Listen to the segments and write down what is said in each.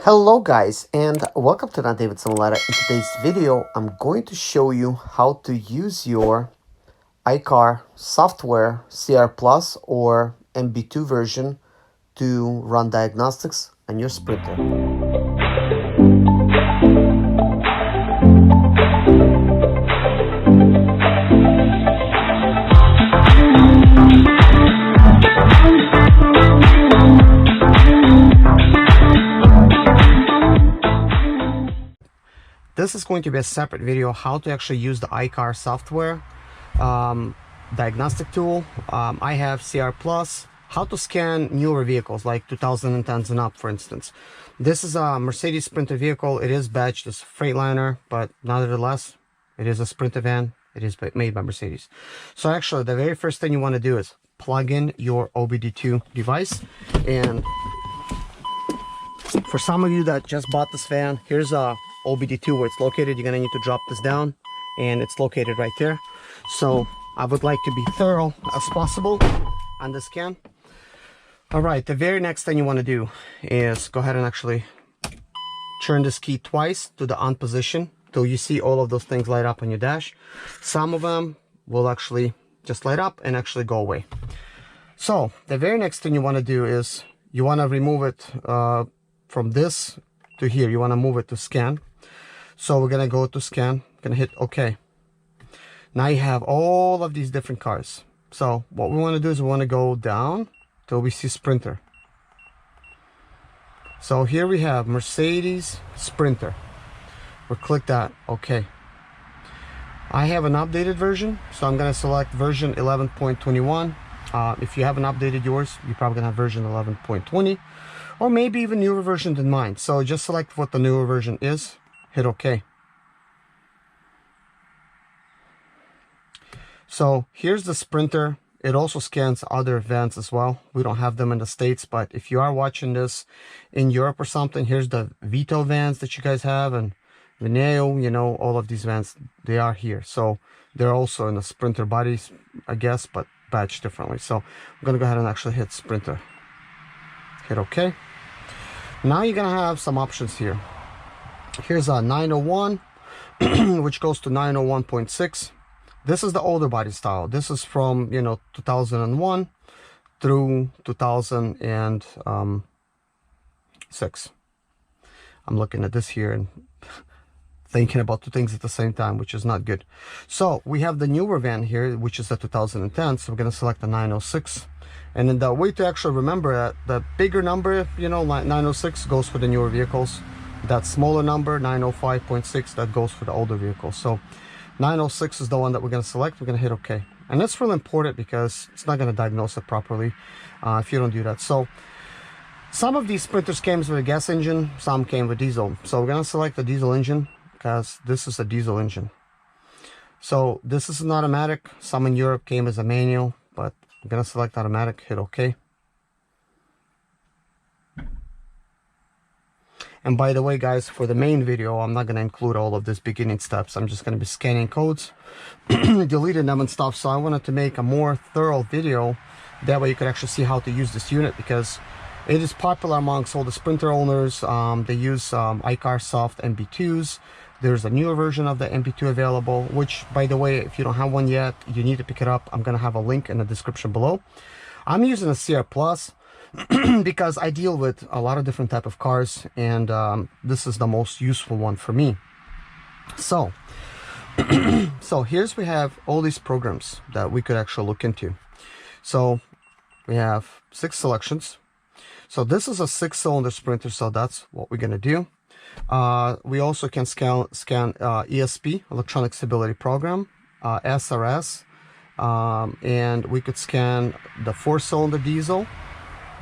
Hello guys, and welcome to Not David Simulator. In today's video, I'm going to show you how to use your iCar software CR Plus or MB2 version to run diagnostics on your Sprinter. This is going to be a separate video how to actually use the iCar software diagnostic tool. I have CR Plus, how to scan newer vehicles like 2010s and up, for instance. This is a Mercedes Sprinter vehicle. It is badged as Freightliner, but nevertheless, it is a Sprinter van. It is made by Mercedes. So actually, the very first thing you want to do is plug in your OBD2 device. And for some of you that just bought this van, here's a OBD2 where it's located. You're gonna need to drop this down, and it's located right there. So I would like to be thorough as possible on this scan. All right, the very next thing you want to do is go ahead and actually turn this key twice to the on position till you see all of those things light up on your dash. Some of them will actually just light up and actually go away. So the very next thing you want to do is you want to remove it from this to here. You want to move it to scan. So we're gonna go to scan, gonna hit OK. Now you have all of these different cars. So what we want to do is we want to go down till we see Sprinter. So here we have Mercedes Sprinter. We'll click that OK. I have an updated version, so I'm gonna select version 11.21. If you haven't updated yours, you're probably gonna have version 11.20, or maybe even newer version than mine. So just select what the newer version is, hit OK. So here's the Sprinter. It also scans other vans as well. We don't have them in the States, but if you are watching this in Europe or something, here's the Vito vans that you guys have, and the Neo, you know, all of these vans, they are here. So they're also in the Sprinter bodies, I guess, but badged differently. So I'm gonna go ahead and actually hit Sprinter. Hit OK. Now you're gonna have some options here. Here's a 901, which goes to 901.6. This is the older body style. This is from, 2001 through 2006. I'm looking at this here and thinking about two things at the same time, which is not good. So we have the newer van here, which is the 2010. So we're going to select the 906. And then the way to actually remember that, the bigger number, 906 goes for the newer vehicles. That smaller number, 905.6, that goes for the older vehicles. So 906 is the one that we're going to select. We're going to hit OK. And that's really important because it's not going to diagnose it properly if you don't do that. So some of these Sprinters came with a gas engine, some came with diesel. So we're going to select the diesel engine because this is a diesel engine. So this is an automatic. Some in Europe came as a manual, but I'm going to select automatic, hit OK. And by the way, guys, for the main video, I'm not going to include all of these beginning steps. I'm just going to be scanning codes, deleting them and stuff. So I wanted to make a more thorough video. That way you could actually see how to use this unit, because it is popular amongst all the Sprinter owners. They use icarsoft MB2s. There's a newer version of the MB2 available, which, by the way, if you don't have one yet, you need to pick it up. I'm going to have a link in the description below. I'm using a CR Plus because I deal with a lot of different type of cars, and this is the most useful one for me. So so here's we have all these programs that we could actually look into. So we have 6 selections. So this is a 6-cylinder Sprinter, so that's what we're going to do. We also can scan ESP, electronic stability program, SRS, and we could scan the 4-cylinder diesel.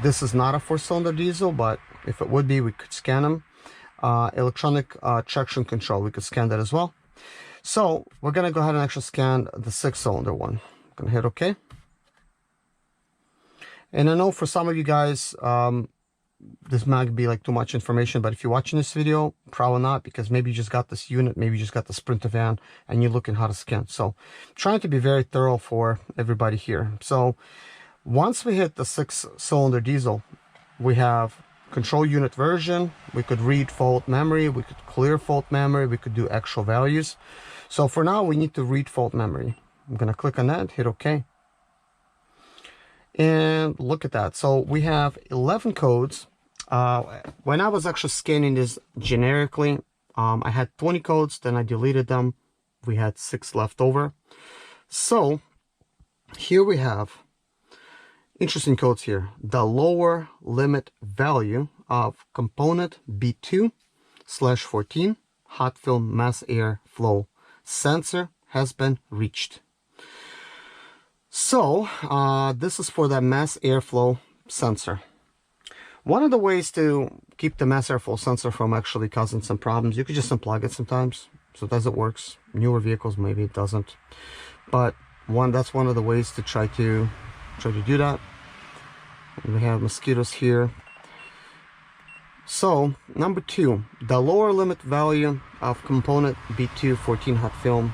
This is not a 4-cylinder diesel, but if it would be, we could scan them. Electronic traction control, we could scan that as well. So we're going to go ahead and actually scan the 6-cylinder one. I'm going to hit OK. And I know for some of you guys, this might be like too much information, but if you're watching this video, probably not, because maybe you just got this unit, maybe you just got the Sprinter van, and you're looking how to scan. So I'm trying to be very thorough for everybody here. So once we hit the 6-cylinder diesel, we have control unit version, we could read fault memory, we could clear fault memory, we could do actual values. So for now, we need to read fault memory. I'm gonna click on that, hit OK. And look at that. So we have 11 codes. When I was actually scanning this generically, I had 20 codes, then I deleted them. We had 6 left over. So here we have interesting codes here. The lower limit value of component B2/14 hot film mass air flow sensor has been reached. So this is for the mass airflow sensor. One of the ways to keep the mass airflow sensor from actually causing some problems, you could just unplug it sometimes. Sometimes it works. Newer vehicles, maybe it doesn't. But that's one of the ways to try to do that. And we have mosquitoes here. So number 2, the lower limit value of component B2/14 hot film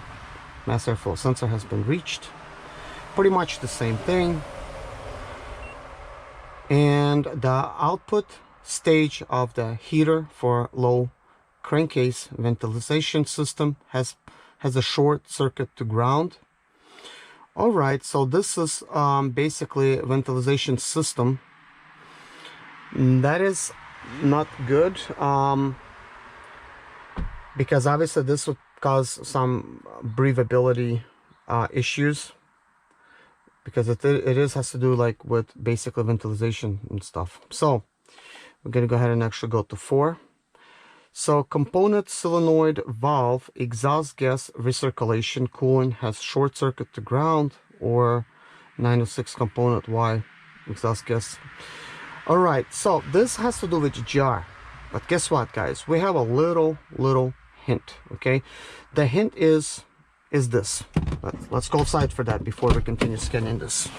mass airflow sensor has been reached. Pretty much the same thing. And the output stage of the heater for low crankcase ventilation system has a short circuit to ground. All right, so this is basically a ventilation system. That is not good, because obviously this would cause some breathability issues, because it has to do like with basically ventilation and stuff. So we're gonna go ahead and actually go to 4. So component solenoid valve exhaust gas recirculation cooling has short circuit to ground, or 906 component Y exhaust gas. All right, so this has to do with jar, but guess what, guys? We have a little hint. Okay, the hint is this. Let's go outside for that before we continue scanning this.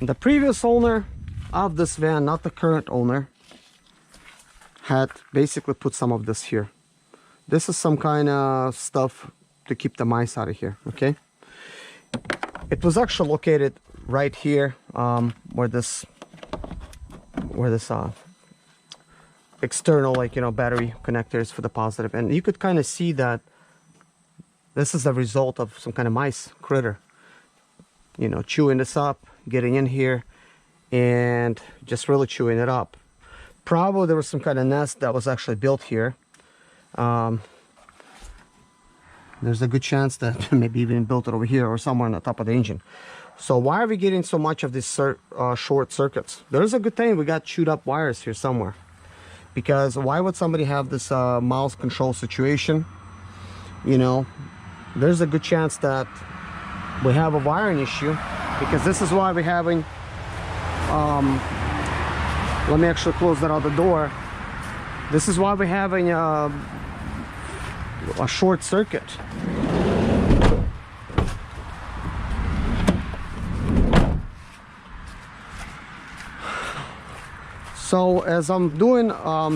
The previous owner of this van, not the current owner, had basically put some of this here. This is some kind of stuff to keep the mice out of here. Okay, it was actually located right here, where this external, like, you know, battery connectors for the positive, and you could kind of see that this is the result of some kind of mice critter, you know, chewing this up, getting in here and just really chewing it up. Probably there was some kind of nest that was actually built here. There's a good chance that maybe even built it over here or somewhere on the top of the engine. So why are we getting so much of these short circuits? There's a good thing we got chewed up wires here somewhere. Because why would somebody have this mouse control situation? You know, there's a good chance that we have a wiring issue, because this is why we're having, let me actually close that out the door. This is why we're having a short circuit. So as I'm doing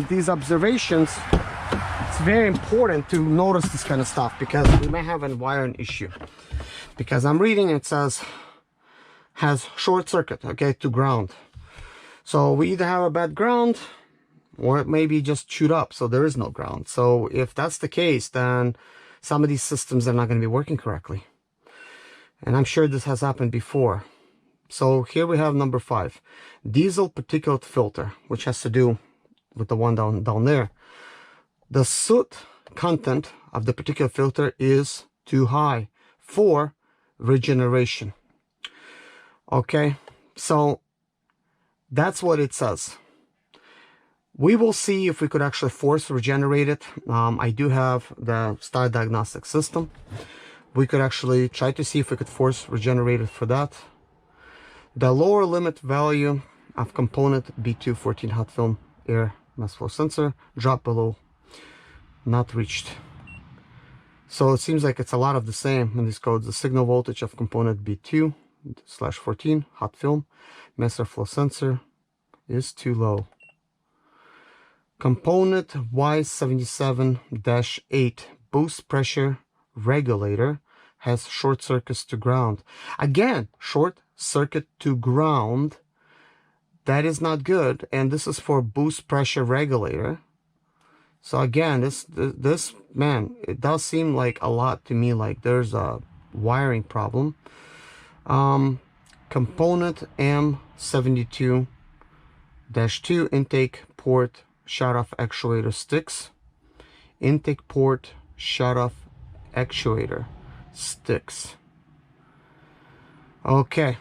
these observations, it's very important to notice this kind of stuff, because we may have a wiring issue. Because I'm reading, it says has short circuit, okay, to ground. So we either have a bad ground, or it may be just chewed up, so there is no ground. So if that's the case, then some of these systems are not going to be working correctly. And I'm sure this has happened before. So here we have number 5, diesel particulate filter, which has to do with the one down there. The soot content of the particulate filter is too high for regeneration. Okay, so that's what it says. We will see if we could actually force regenerate it. I do have the Star diagnostic system. We could actually try to see if we could force regenerate it for that. The lower limit value of component B2/14 hot film air mass flow sensor dropped below, not reached. So it seems like it's a lot of the same in these codes. The signal voltage of component B2/14 hot film mass airflow sensor is too low. Component Y77-8 boost pressure regulator has short circuits to ground. Again, short circuit to ground that is not good. And this is for boost pressure regulator. So again, this man, it does seem like a lot to me like there's a wiring problem. Component M72-2 intake port shut-off actuator sticks. Intake port shut-off actuator sticks. Okay,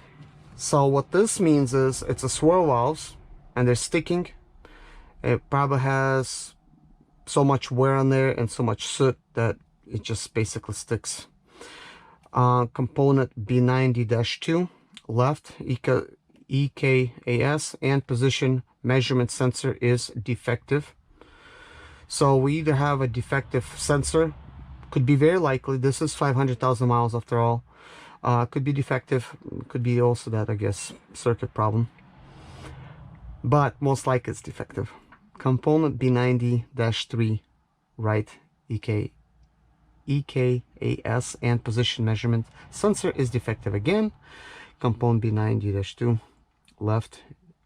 so what this means is it's a swirl valves and they're sticking. It probably has so much wear on there and so much soot that it just basically sticks. Component B90-2 left EKAS and position measurement sensor is defective. So we either have a defective sensor, could be very likely, this is 500,000 miles after all, could be defective, could be also that, I guess, circuit problem, but most likely it's defective. Component B90-3 right EKAS and position measurement sensor is defective again. Component B90-2 left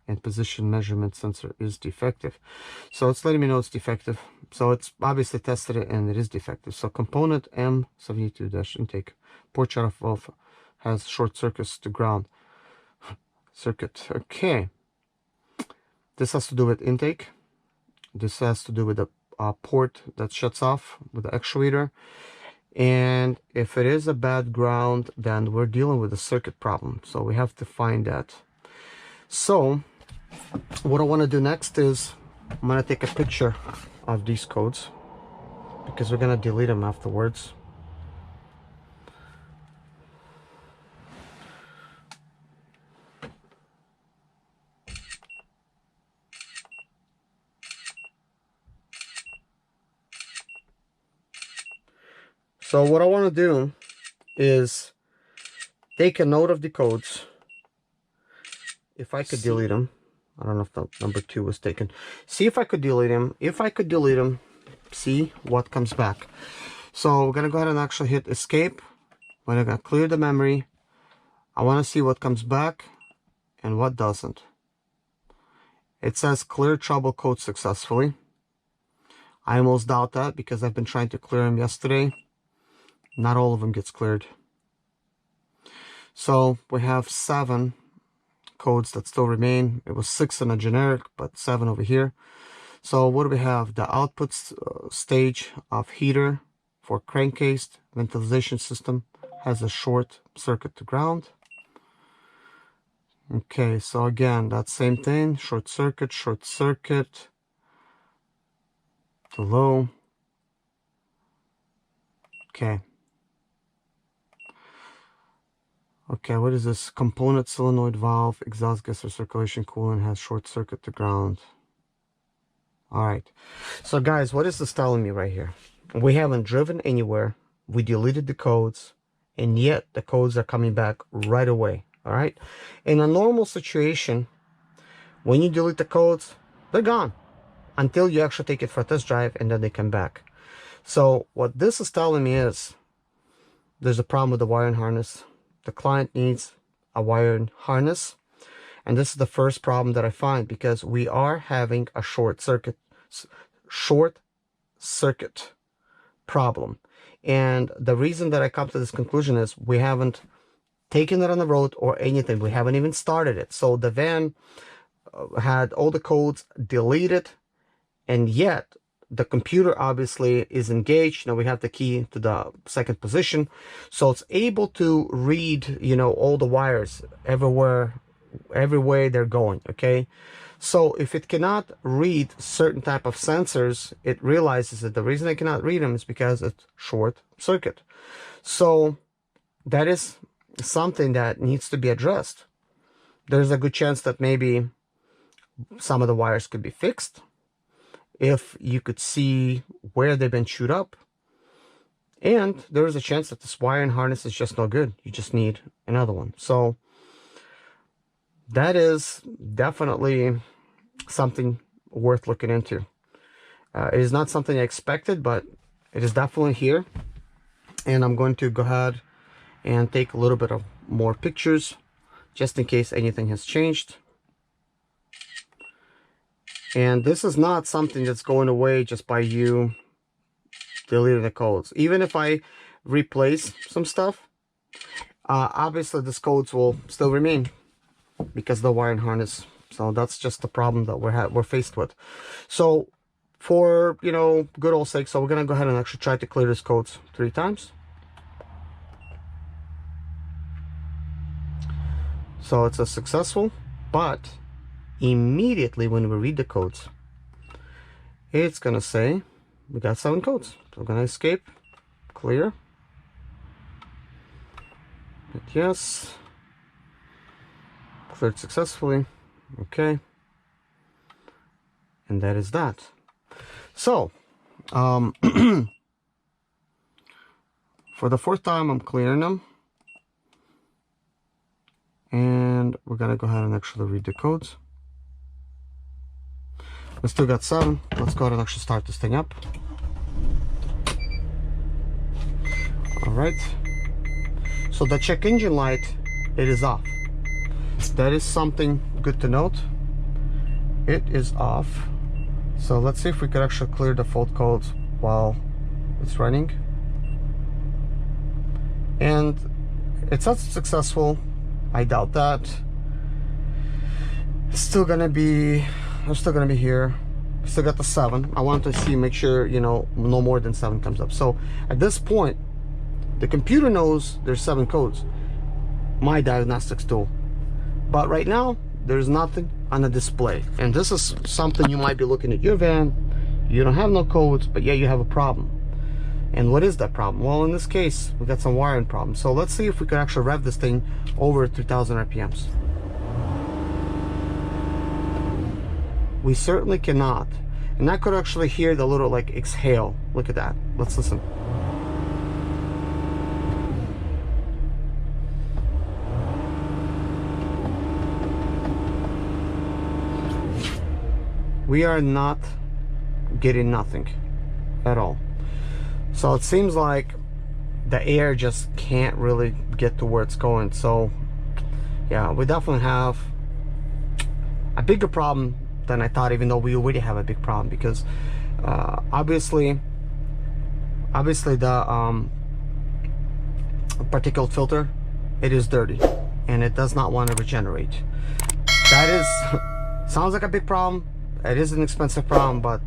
and position measurement sensor is defective. So it's letting me know it's defective. So it's obviously tested it and it is defective. So component M72- intake port shut-off valve has short circuits to ground circuit. Okay, this has to do with intake. This has to do with the port that shuts off with the actuator. And if it is a bad ground, then we're dealing with a circuit problem. So we have to find that. So what I want to do next is I'm going to take a picture of these codes because we're going to delete them afterwards. So what I want to do is take a note of the codes. If I could delete them, I don't know if the number 2 was taken. See if I could delete them. If I could delete them, see what comes back. So we're gonna go ahead and actually hit escape. We're gonna clear the memory. I want to see what comes back and what doesn't. It says clear trouble code successfully. I almost doubt that because I've been trying to clear them yesterday. Not all of them gets cleared. So we have 7 codes that still remain. It was 6 in a generic, but 7 over here. So what do we have? The output stage of heater for crankcase ventilation system has a short circuit to ground. Okay, so again, that same thing, short circuit to low. Okay. Okay, what is this? Component solenoid valve, exhaust gas or circulation coolant has short circuit to ground. All right. So guys, what is this telling me right here? We haven't driven anywhere. We deleted the codes, and yet the codes are coming back right away. All right. In a normal situation, when you delete the codes, they're gone until you actually take it for a test drive, and then they come back. So what this is telling me is there's a problem with the wiring harness. The client needs a wiring harness, and this is the first problem that I find because we are having a short circuit problem. And the reason that I come to this conclusion is we haven't taken it on the road or anything. We haven't even started it. So the van had all the codes deleted, and yet the computer obviously is engaged. Now we have the key to the second position, so it's able to read, you know, all the wires everywhere, every way they're going. Okay, so if it cannot read certain type of sensors, it realizes that the reason it cannot read them is because it's short circuit. So that is something that needs to be addressed. There's a good chance that maybe some of the wires could be fixed if you could see where they've been chewed up. And there is a chance that this wiring harness is just no good. You just need another one. So that is definitely something worth looking into. It is not something I expected, but it is definitely here. And I'm going to go ahead and take a little bit of more pictures just in case anything has changed. And this is not something that's going away just by you deleting the codes. Even if I replace some stuff, obviously these codes will still remain because of the wiring harness. So that's just the problem that we're faced with. So for, you know, good old sake, so we're gonna go ahead and actually try to clear these codes 3 times. So it's a successful, but immediately when we read the codes, it's gonna say we got 7 codes. So we're gonna escape, clear, hit yes, cleared successfully, okay, and that is that. So for the 4th time I'm clearing them, and we're gonna go ahead and actually read the codes. We still got 7. Let's go ahead and actually start this thing up. All right, so the check engine light, it is off. That is something good to note. It is off. So let's see if we could actually clear the fault codes while it's running. And it's not successful. I doubt that. It's still gonna be, I'm still gonna be here. Still got the 7. I want to see, make sure, you know, no more than 7 comes up. So at this point, the computer knows there's 7 codes, my diagnostics tool. But right now, there's nothing on the display. And this is something you might be looking at your van. You don't have no codes, but yeah, you have a problem. And what is that problem? Well, in this case, we got some wiring problems. So let's see if we can actually rev this thing over 3000 RPMs. We certainly cannot. And I could actually hear the little like exhale. Look at that. Let's listen. We are not getting nothing at all. So it seems like the air just can't really get to where it's going. So yeah, we definitely have a bigger problem than I thought, even though we already have a big problem, because obviously the particulate filter, it is dirty and it does not want to regenerate. That is sounds like a big problem. It is an expensive problem, but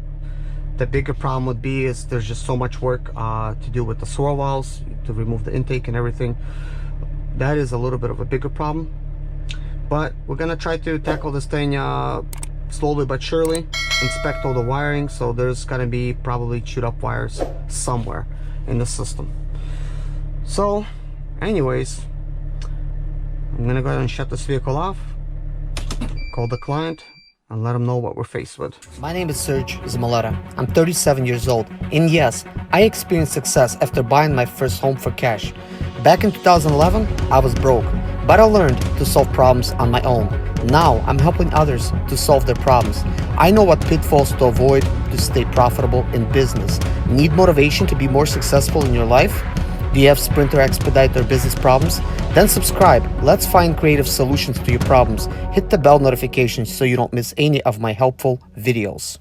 the bigger problem would be is there's just so much work to do with the swirl valves to remove the intake and everything. That is a little bit of a bigger problem, but we're gonna try to tackle this thing slowly but surely. Inspect all the wiring. So there's gonna be probably chewed up wires somewhere in the system. So anyways, I'm gonna go ahead and shut this vehicle off, call the client, and let them know what we're faced with. My name is Serge Zmaleta. I'm 37 years old, and yes, I experienced success after buying my first home for cash. Back in 2011, I was broke, but I learned to solve problems on my own. Now I'm helping others to solve their problems. I know what pitfalls to avoid to stay profitable in business. Need motivation to be more successful in your life? Do you have Sprinter Expediter business problems? Then subscribe. Let's find creative solutions to your problems. Hit the bell notification so you don't miss any of my helpful videos.